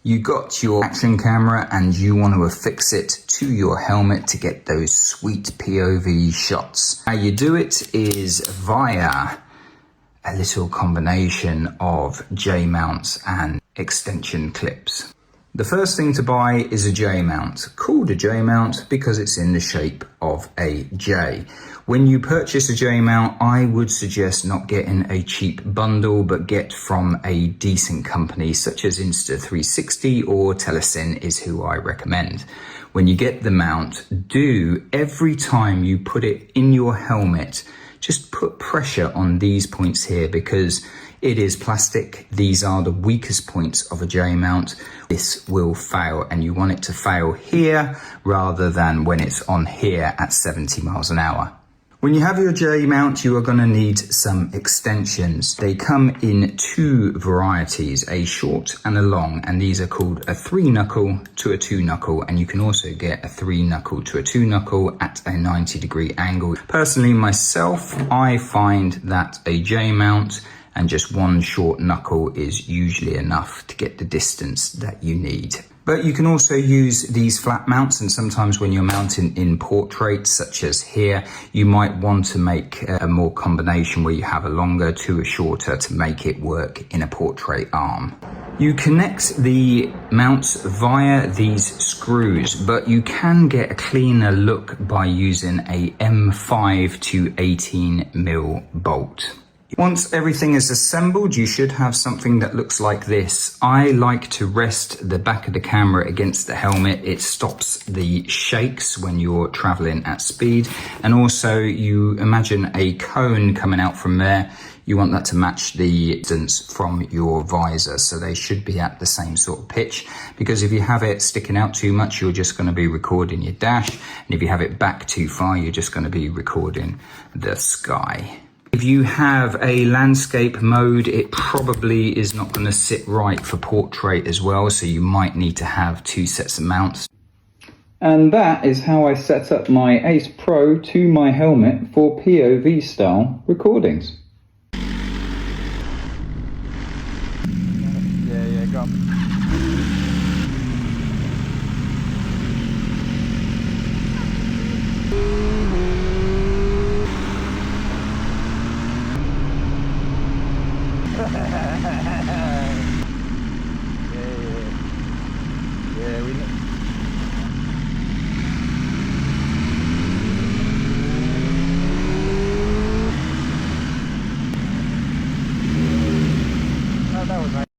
You got your action camera and you want to affix it to your helmet to get those sweet POV shots. How you do it is via a little combination of J-mounts and extension clips. The first thing to buy is a J-mount, called a J-mount because it's in the shape of a J. When you purchase a J-mount, I would suggest not getting a cheap bundle, but get from a decent company such as Insta360 or Telesin is who I recommend. When you get the mount, every time you put it in your helmet, just put pressure on these points here because it is plastic. These are the weakest points of a J-mount. This will fail and you want it to fail here rather than when it's on here at 70 miles an hour. When you have your J-mount, you are going to need some extensions. They come in two varieties, a short and a long, and these are called a 3-knuckle to a 2-knuckle, and you can also get a 3-knuckle to a 2-knuckle at a 90-degree angle. Personally, myself, I find that a J-mount and just one short knuckle is usually enough to get the distance that you need. But you can also use these flat mounts, and sometimes when you're mounting in portraits such as here, you might want to make a more combination where you have a longer to a shorter to make it work in a portrait arm. You connect the mounts via these screws, but you can get a cleaner look by using a M5 to 18mm bolt. Once everything is assembled, you should have something that looks like this. I like to rest the back of the camera against the helmet. It stops the shakes when you're traveling at speed. And also you imagine a cone coming out from there. You want that to match the distance from your visor. So they should be at the same sort of pitch, because if you have it sticking out too much, you're just going to be recording your dash. And if you have it back too far, you're just going to be recording the sky. If you have a landscape mode, it probably is not going to sit right for portrait as well, so you might need to have two sets of mounts. And that is how I set up my Ace Pro to my helmet for POV style recordings. Yeah, go on.